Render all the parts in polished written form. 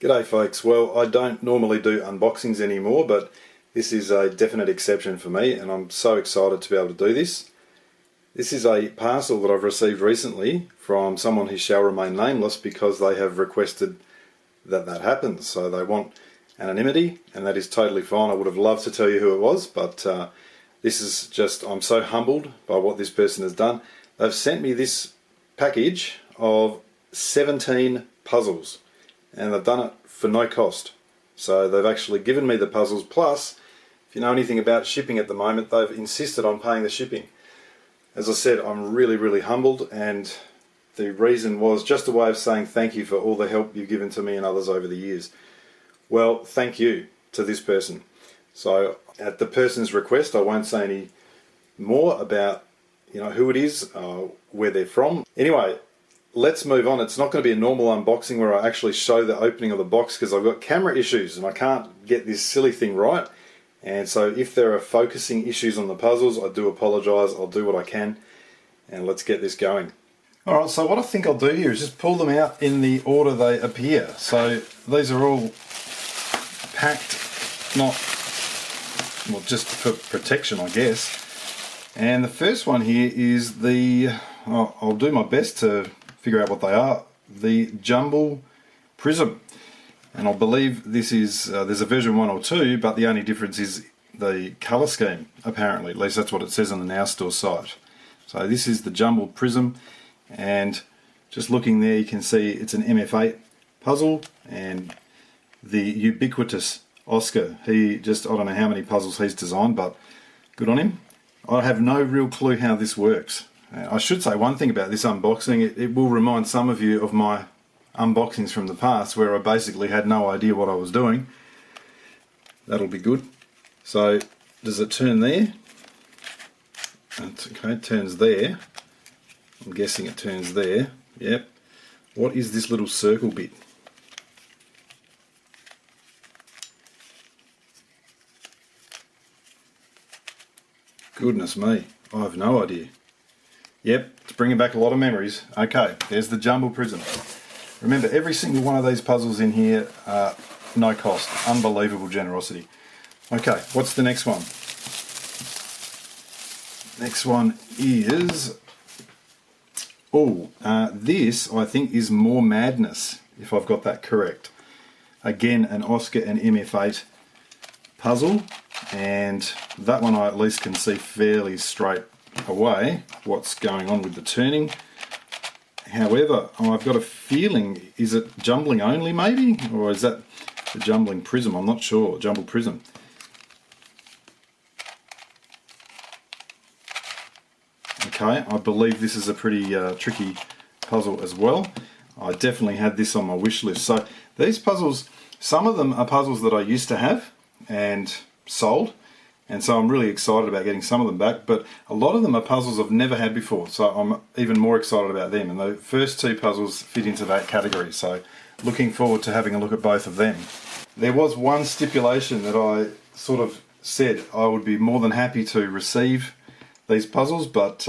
G'day folks, well I don't normally do unboxings anymore, but this is a definite exception for me and I'm so excited to be able to do this. This is a parcel that I've received recently from someone who shall remain nameless because they have requested that happens. So they want anonymity and that is totally fine. I would have loved to tell you who it was, but this is just, I'm so humbled by what this person has done. They've sent me this package of 17 puzzles. And they've done it for no cost. So they've actually given me the puzzles, plus if you know anything about shipping at the moment, they've insisted on paying the shipping. As I said, I'm really humbled, and the reason was just a way of saying thank you for all the help you've given to me and others over the years. Well, thank you to this person. So at the person's request, I won't say any more about who it is, where they're from. Anyway, let's move on. It's not going to be a normal unboxing where I actually show the opening of the box because I've got camera issues and I can't get this silly thing right. And so if there are focusing issues on the puzzles, I do apologise. I'll do what I can and let's get this going. Alright, so what I think I'll do here is just pull them out in the order they appear. So these are all packed, well, just for protection I guess. And the first one here is the, I'll do my best to figure out what they are, the jumbled prism. And I believe this is, there's a version 1 or 2, but the only difference is the colour scheme, apparently. At least that's what it says on the Now Store site. So this is the jumbled prism, and just looking there you can see it's an MF8 puzzle, and the ubiquitous Oscar, he just, I don't know how many puzzles he's designed, but good on him. I have no real clue how this works. I should say one thing about this unboxing, it will remind some of you of my unboxings from the past where I basically had no idea what I was doing. That'll be good. So, does it turn there? Okay, it turns there. I'm guessing it turns there. Yep. What is this little circle bit? Goodness me, I have no idea. Yep, it's bringing back a lot of memories. Okay, there's the jumbled prism. Remember, every single one of these puzzles in here, no cost. Unbelievable generosity. Okay, what's the next one? Next one is... this I think is More Madness, if I've got that correct. Again, an Oscar and MF8 puzzle, and that one I at least can see fairly straight away what's going on with the turning. However, I've got a feeling, is it jumbling only maybe, or is that the jumbling prism? I'm not sure. Jumbled prism. Okay, I believe this is a pretty tricky puzzle as well. I definitely had this on my wish list. So these puzzles, some of them are puzzles that I used to have and sold, and so I'm really excited about getting some of them back, but a lot of them are puzzles I've never had before, so I'm even more excited about them, and the first two puzzles fit into that category, so looking forward to having a look at both of them. There was one stipulation that I sort of said I would be more than happy to receive these puzzles, but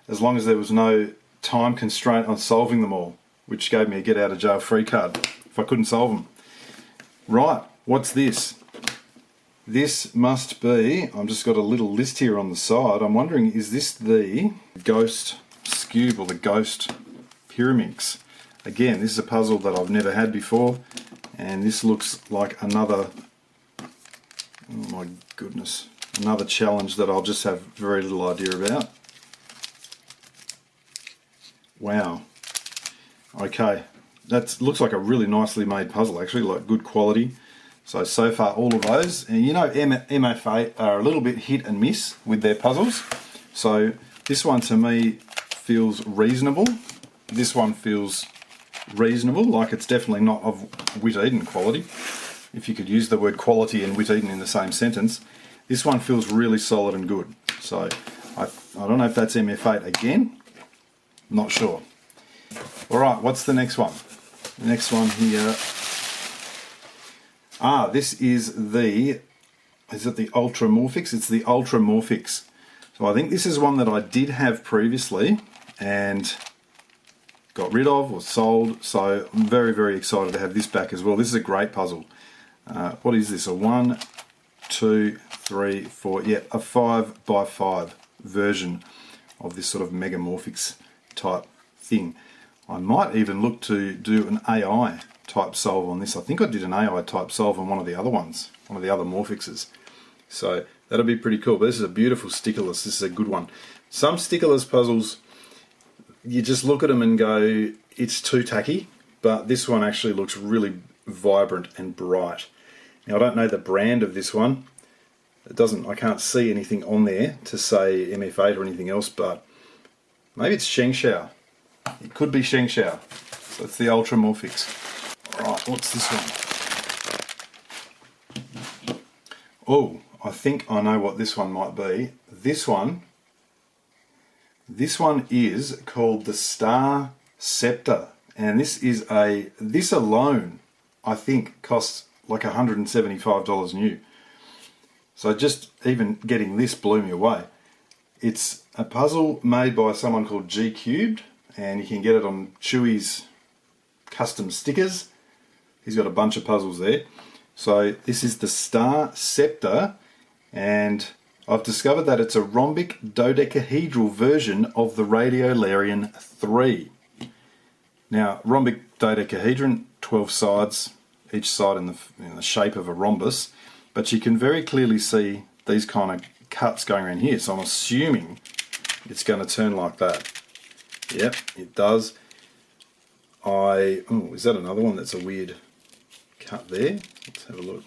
as long as there was no time constraint on solving them all, which gave me a get out of jail free card if I couldn't solve them. Right, what's this? This must be, I've just got a little list here on the side. I'm wondering, is this the ghost skewb or the ghost pyraminx? Again, this is a puzzle that I've never had before, and this looks like another, oh my goodness, another challenge that I'll just have very little idea about. Wow. Okay, that looks like a really nicely made puzzle actually, like good quality. So far all of those, and you know MF8 are a little bit hit and miss with their puzzles, so this one to me feels reasonable. This one feels reasonable, like it's definitely not of Wit Eden quality, if you could use the word quality and Wit Eden in the same sentence. This one feels really solid and good, so I don't know if that's MF8 again, not sure. Alright, what's the next one? The next one here, this is it the Ultramorphix? It's the Ultramorphix. So I think this is one that I did have previously, and got rid of or sold, so I'm very, very excited to have this back as well. This is a great puzzle. What is this? A 1, 2, 3, 4, yeah, a 5 by 5 version of this sort of megamorphics type thing. I might even look to do an AI type solve on this. I think I did an AI type solve on one of the other ones, one of the other morphixes. So that'll be pretty cool. But this is a beautiful stickerless. This is a good one. Some stickerless puzzles, you just look at them and go, it's too tacky. But this one actually looks really vibrant and bright. Now I don't know the brand of this one. I can't see anything on there to say MF8 or anything else, but maybe it's Shengshao. It could be Shengshao. So it's the Ultramorphix. Alright, what's this one? Oh, I think I know what this one might be. This one is called the Star Scepter. And this alone, I think, costs like $175 new. So just even getting this blew me away. It's a puzzle made by someone called G-Cubed, and you can get it on Chewy's custom stickers. He's got a bunch of puzzles there. So this is the Star Scepter, and I've discovered that it's a rhombic dodecahedral version of the Radiolarian 3. Now, rhombic dodecahedron, 12 sides, each side in the shape of a rhombus, but you can very clearly see these kind of cuts going around here, so I'm assuming it's going to turn like that. Yep, it does. Oh, is that another one that's a weird cut there? Let's have a look.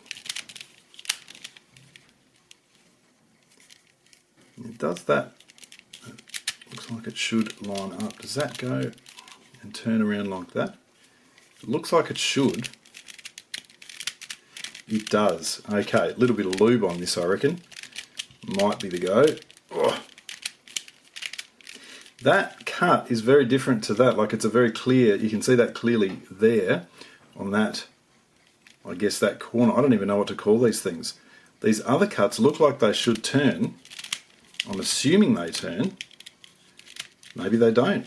It does that. It looks like it should line up. Does that go and turn around like that? It looks like it should. It does. Okay, a little bit of lube on this, I reckon. Might be the go. Oh. That cut is very different to that. Like, it's a very clear, you can see that clearly there on that, I guess, that corner. I don't even know what to call these things. These other cuts look like they should turn. I'm assuming they turn. Maybe they don't.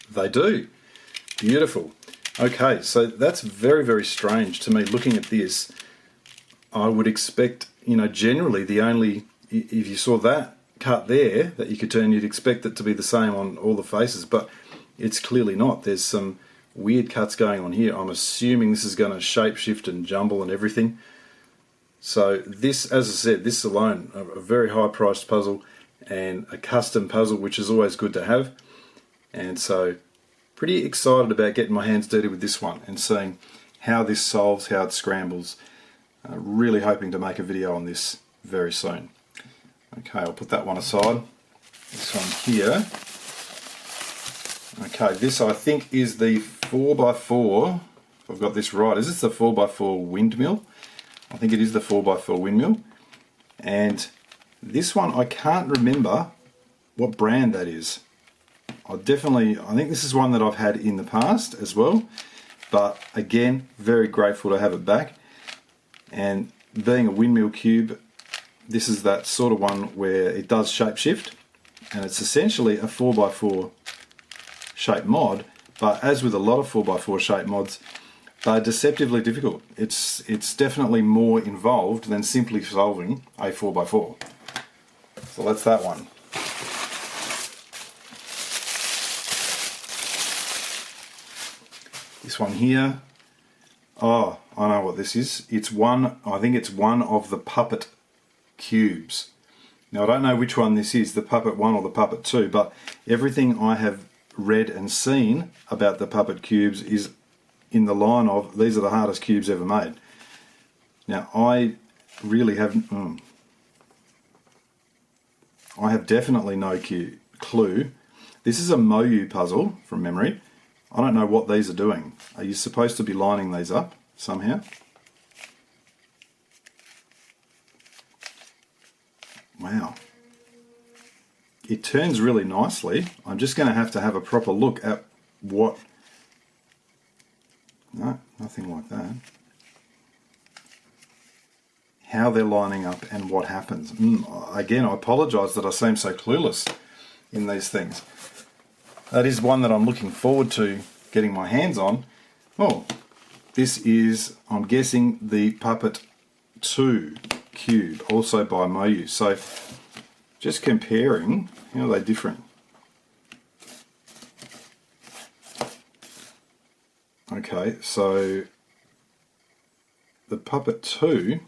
They do. Beautiful. Okay, so that's very, very strange to me. Looking at this, I would expect, generally if you saw that cut there that you could turn, you'd expect it to be the same on all the faces, but it's clearly not. There's some weird cuts going on here. I'm assuming this is going to shapeshift and jumble and everything. So this, as I said, this alone, a very high priced puzzle and a custom puzzle, which is always good to have. And so pretty excited about getting my hands dirty with this one and seeing how this solves, how it scrambles. Really hoping to make a video on this very soon. Okay, I'll put that one aside. This one here. Okay, this I think is the 4x4, if I've got this right. Is this the 4x4 windmill? I think it is the 4x4 windmill. And this one, I can't remember what brand that is. I think this is one that I've had in the past as well, but again, very grateful to have it back. And being a windmill cube, this is that sort of one where it does shapeshift, and it's essentially a 4x4 shape mod, but as with a lot of 4x4 shape mods, they're deceptively difficult. It's definitely more involved than simply solving a 4x4. So that's that one. This one here, oh, I know what this is. I think it's one of the puppet cubes. Now I don't know which one this is, the puppet 1 or the puppet 2, but everything I have read and seen about the puppet cubes is in the line of, these are the hardest cubes ever made. Now I really haven't, I have definitely no clue. This is a Moyu puzzle from memory. I don't know what these are doing. Are you supposed to be lining these up somehow? Wow. It turns really nicely. I'm just going to have a proper look at what... No, nothing like that. How they're lining up and what happens. Again, I apologise that I seem so clueless. in these things. That is one that I'm looking forward to getting my hands on. Oh, this is, I'm guessing, the Puppet 2 cube, also by Moyu. So just comparing, how are they different? Okay, so the Puppet 2,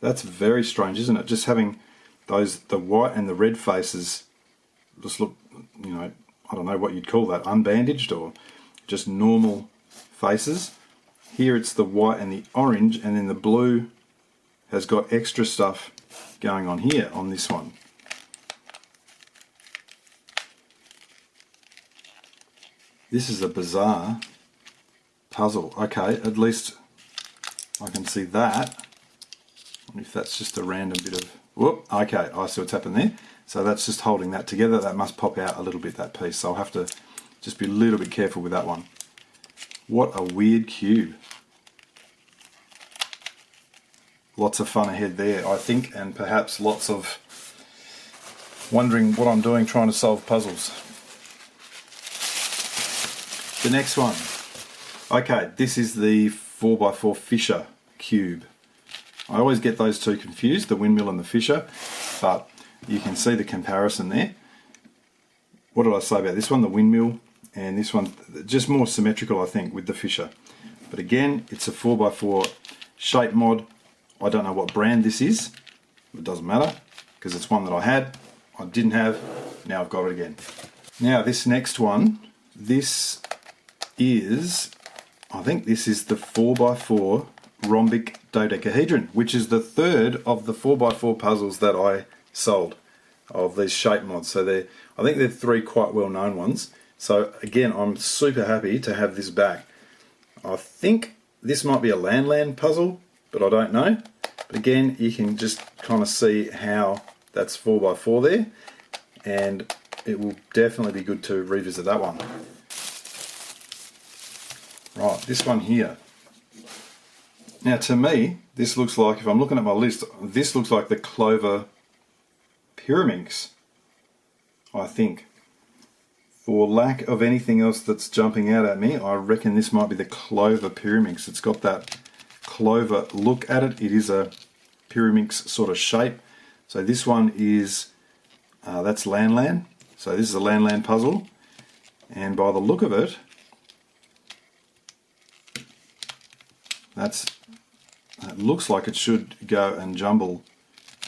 that's very strange, isn't it? Just having the white and the red faces just look, you know, I don't know what you'd call that, unbandaged or just normal faces. Here it's the white and the orange, and then the blue has got extra stuff going on here on this one. This is a bizarre puzzle. Okay, at least I can see that. I wonder if that's just a random bit of... Whoop, okay, I see what's happened there. So that's just holding that together. That must pop out a little bit, that piece. So I'll have to just be a little bit careful with that one. What a weird cube. Lots of fun ahead there, I think, and perhaps lots of wondering what I'm doing trying to solve puzzles. The next one. Okay, this is the 4x4 Fisher cube. I always get those two confused, the windmill and the Fisher, but you can see the comparison there. What did I say about this one? The windmill, and this one just more symmetrical, I think, with the Fisher. But again, it's a 4x4 shape mod. I don't know what brand this is. It doesn't matter, because it's one that I didn't have, now I've got it again. Now this next one, this is, I think this is the 4x4 rhombic dodecahedron, which is the third of the 4x4 puzzles that I sold of these shape mods. So I think they're three quite well known ones. So again, I'm super happy to have this back. I think this might be a land puzzle, but I don't know. But again, you can just kind of see how that's 4x4 there, and it will definitely be good to revisit that one. Right, this one here. Now to me, this looks like, if I'm looking at my list, this looks like the Clover pyraminx, I think. For lack of anything else that's jumping out at me, I reckon this might be the Clover pyraminx. It's got that Clover look at it. It is a pyraminx sort of shape. So this one is, that's land. So this is a land puzzle. And by the look of it, it looks like it should go and jumble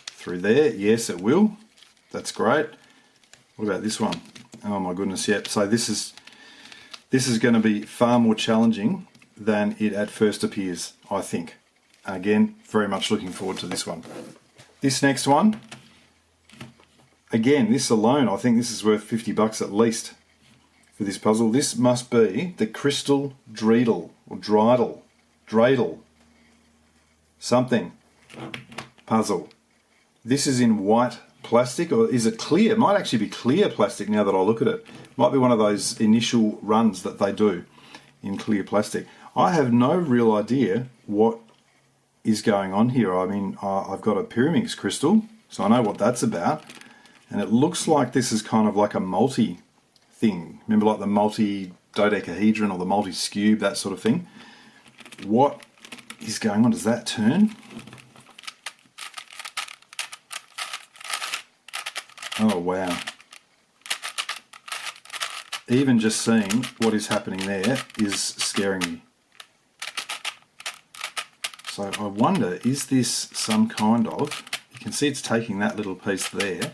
through there. Yes, it will. That's great. What about this one? Oh my goodness, yep. So this is going to be far more challenging than it at first appears, I think. Again, very much looking forward to this one. This next one, again, this alone, I think this is worth 50 bucks at least for this puzzle. This must be the crystal dreidel, or dreidel, something puzzle. This is in white plastic, or is it clear? It might actually be clear plastic now that I look at it. Might be one of those initial runs that they do in clear plastic. I have no real idea what is going on here. I mean, I've got a pyraminx crystal, so I know what that's about, and it looks like this is kind of like a multi thing. Remember, like the multi dodecahedron or the multi skewb, that sort of thing. What is going on? Does that turn? Oh wow. Even just seeing what is happening there is scaring me. So I wonder, is this some kind of, you can see it's taking that little piece there.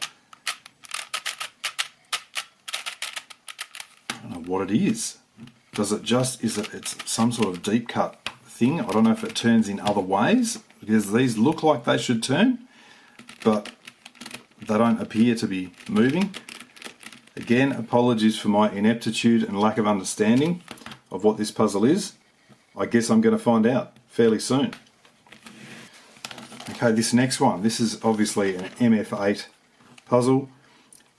I don't know what it is. Does it just, it's some sort of deep cut thing? I don't know if it turns in other ways, because these look like they should turn, but they don't appear to be moving. Again, apologies for my ineptitude and lack of understanding of what this puzzle is. I guess I'm going to find out fairly soon. Okay, this next one, this is obviously an MF8 puzzle.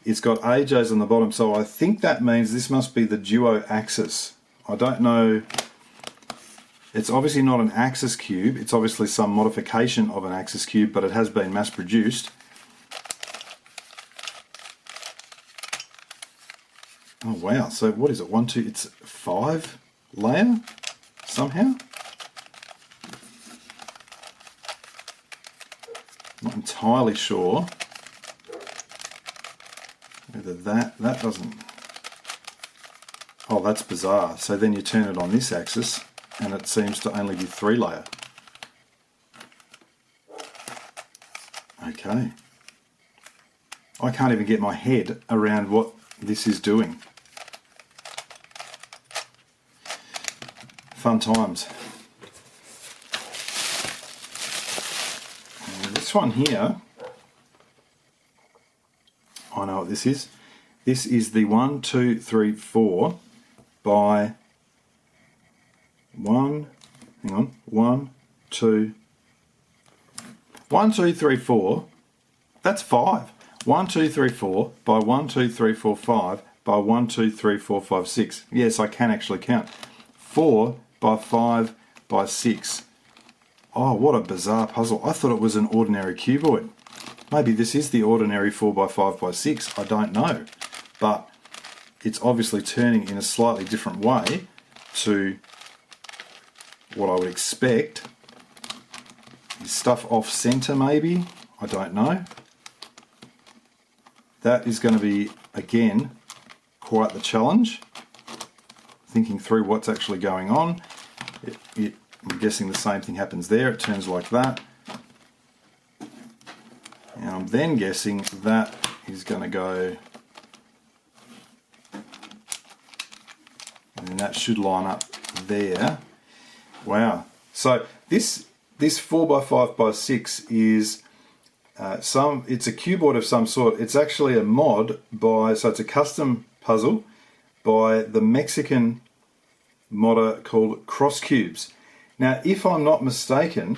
It's got AJs on the bottom, so I think that means this must be the duo axis. I don't know. It's obviously not an axis cube. It's obviously some modification of an axis cube, but it has been mass produced. Oh wow, so what is it? 1, 2, it's 5 layer somehow? Not entirely sure whether that doesn't... Oh, that's bizarre. So then you turn it on this axis and it seems to only be 3 layer. Okay. I can't even get my head around what this is doing. Fun times. And this one here, I know what this is. This is the 1, 2, 3, 4 by 1, hang on, 1, 2, 1, 2, 3, 4, that's 5. 1, 2, 3, 4 by 1, 2, 3, 4, 5 by 1, 2, 3, 4, 5, 6. Yes, I can actually count. 4 by 5 by 6. Oh, what a bizarre puzzle. I thought it was an ordinary cuboid. Maybe this is the ordinary 4 by 5 by 6. I don't know. But it's obviously turning in a slightly different way to what I would expect. Is stuff off center maybe? I don't know. That is going to be, again, quite the challenge. Thinking through what's actually going on. I'm guessing the same thing happens there. It turns like that. And I'm then guessing that is going to go... and that should line up there. Wow. So this 4 by 5 by 6 is it's a cuboid of some sort. It's actually a mod by, so it's a custom puzzle by the Mexican modder called Cross Cubes. Now, if I'm not mistaken,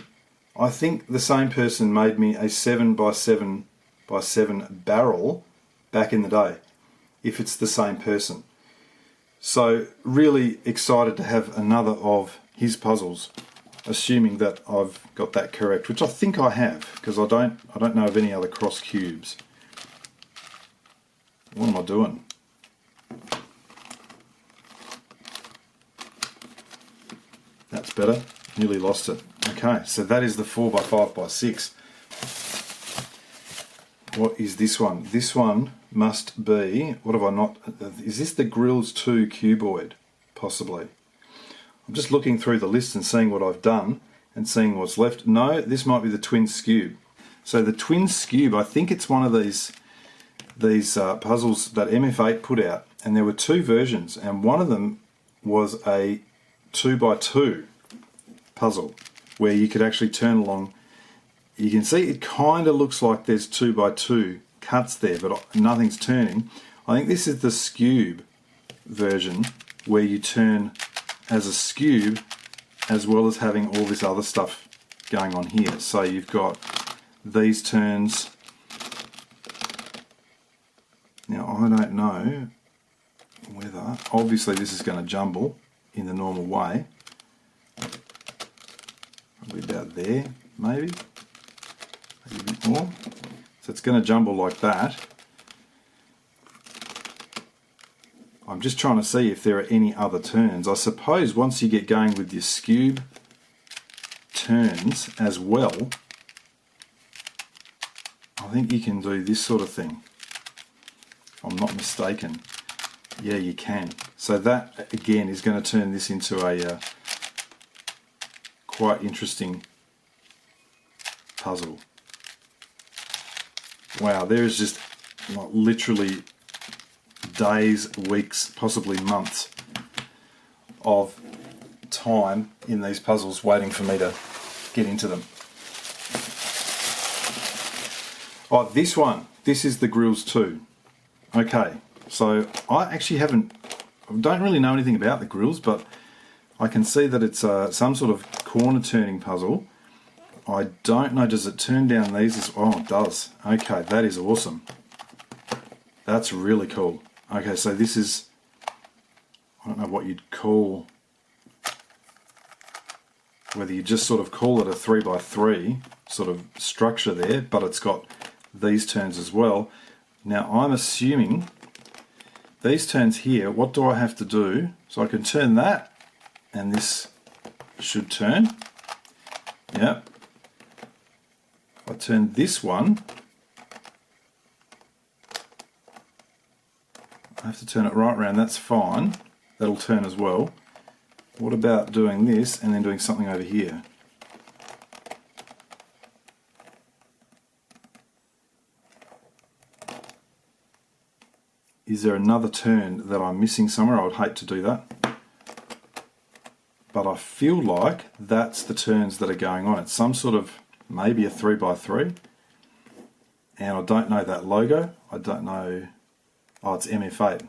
I think the same person made me a 7 by 7 by 7 barrel back in the day, if it's the same person. So really excited to have another of his puzzles, assuming that I've got that correct, which I think I have, because I don't know of any other cross cubes. What am I doing? That's better. Nearly lost it. Okay, so that is the 4 by 5 by 6. What is this one? This one must be, what have I not, is this the Grills 2 cuboid? Possibly. I'm just looking through the list and seeing what I've done and seeing what's left. No, this might be the twin skewb. So the twin skewb, I think it's one of these puzzles that MF8 put out, and there were 2 versions, and one of them was a 2 by 2 puzzle where you could actually turn along. You can see it kind of looks like there's 2 by 2 cuts there, but nothing's turning. I think this is the skewb version where you turn as a skewb as well as having all this other stuff going on here. So you've got these turns. Now I don't know whether, obviously this is going to jumble in the normal way. Probably about there, maybe a bit more. So it's going to jumble like that. I'm just trying to see if there are any other turns. I suppose once you get going with your skewb turns as well, I think you can do this sort of thing. If I'm not mistaken. Yeah, you can. So that again is going to turn this into a quite interesting puzzle. Wow, there is just literally days, weeks, possibly months of time in these puzzles waiting for me to get into them. Oh, this one. This is the Grills 2. Okay, so I actually don't really know anything about the Grills, but I can see that it's some sort of corner turning puzzle. I don't know, does it turn down these? Oh, it does. Okay, that is awesome. That's really cool. Okay, so this is, I don't know what you'd call, whether you just sort of call it a 3 by 3 sort of structure there, but it's got these turns as well. Now I'm assuming these turns here, what do I have to do? So I can turn that, and this should turn. Yep. If I turn this one, I have to turn it right around, that's fine. That'll turn as well. What about doing this and then doing something over here? Is there another turn that I'm missing somewhere? I would hate to do that. But I feel like that's the turns that are going on. It's some sort of, maybe a 3x3. And I don't know that logo. I don't know. Oh, it's MF8.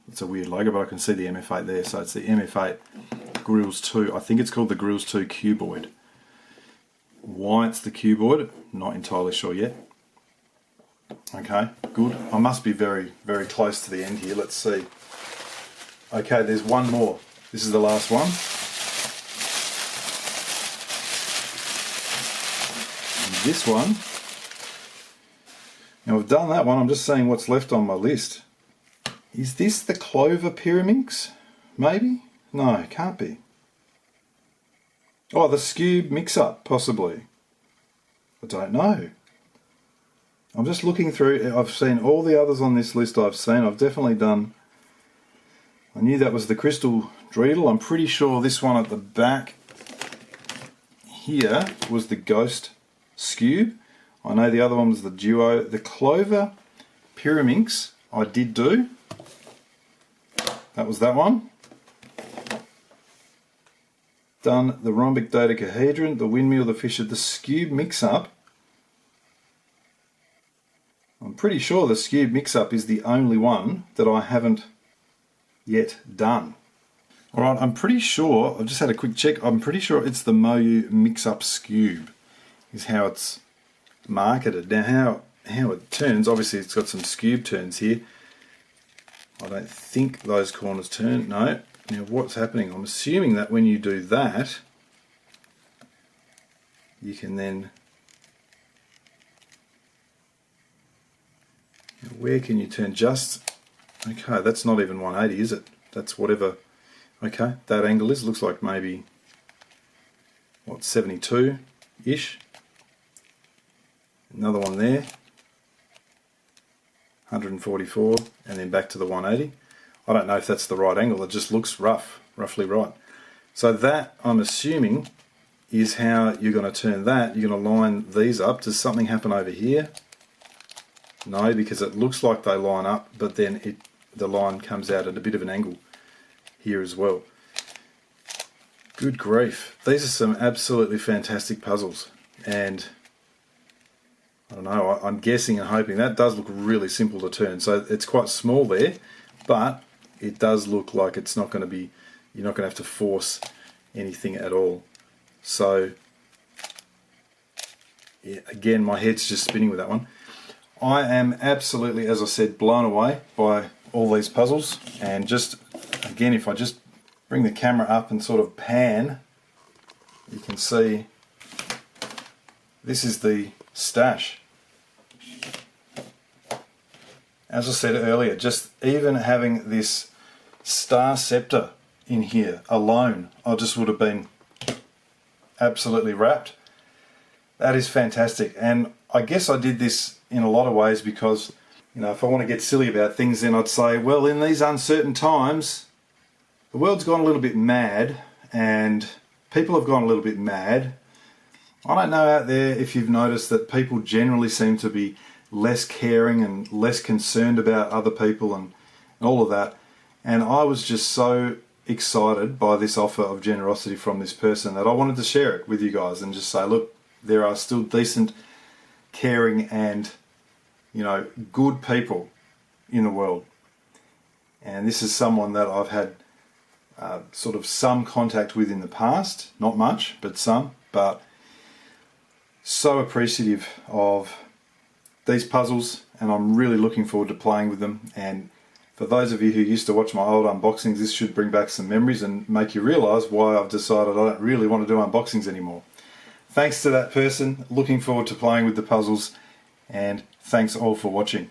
It's a weird logo, but I can see the MF8 there. So it's the MF8 Grills 2. I think it's called the Grills 2 cuboid. Why it's the cuboid, not entirely sure yet. Okay, good. I must be very, very close to the end here. Let's see. Okay, there's one more. This is the last one. And this one. Now I've done that one. I'm just saying what's left on my list. Is this the Clover pyraminx? Maybe? No, it can't be. Oh, the skewb mix-up, possibly. I don't know. I'm just looking through, I've seen all the others on this list I've definitely done. I knew that was the crystal dreidel. I'm pretty sure this one at the back here was the ghost skewb. I know the other one was the duo. The Clover pyraminx I did do. That was that one. Done the rhombic dodecahedron, the windmill, the fisher, the skewb mix-up. I'm pretty sure the skewb mix-up is the only one that I haven't yet done. Alright, I'm pretty sure, I've just had a quick check, I'm pretty sure it's the Moyu mix-up skewb is how it's marketed. Now how it turns, obviously it's got some skewb turns here. I don't think those corners turn, no. Now what's happening, I'm assuming that when you do that, you can then, where can you turn just, okay, that's not even 180, is it? That's whatever, okay, that angle is, looks like maybe, what, 72-ish. Another one there, 144, and then back to the 180. I don't know if that's the right angle, it just looks roughly right. So that, I'm assuming, is how you're going to turn that. You're going to line these up. Does something happen over here? No, because it looks like they line up, but then the line comes out at a bit of an angle here as well. Good grief. These are some absolutely fantastic puzzles, and I don't know, I'm guessing and hoping that does look really simple to turn. So it's quite small there, but it does look like it's not going to be, you're not going to have to force anything at all. So yeah, again, my head's just spinning with that one. I am absolutely, as I said, blown away by all these puzzles. And just, again, if I just bring the camera up and sort of pan, you can see this is the stash. As I said earlier, just even having this star scepter in here alone, I just would have been absolutely wrapped. That is fantastic. And I guess I did this in a lot of ways because, you know, if I want to get silly about things, then I'd say, well, in these uncertain times, the world's gone a little bit mad and people have gone a little bit mad. I don't know out there if you've noticed that people generally seem to be less caring and less concerned about other people and all of that. And I was just so excited by this offer of generosity from this person that I wanted to share it with you guys and just say, look, there are still decent, caring and, you know, good people in the world. And this is someone that I've had sort of some contact with in the past, not much, but some, but so appreciative of these puzzles, and I'm really looking forward to playing with them. And for those of you who used to watch my old unboxings, this should bring back some memories and make you realise why I've decided I don't really want to do unboxings anymore. Thanks to that person, looking forward to playing with the puzzles, and thanks all for watching.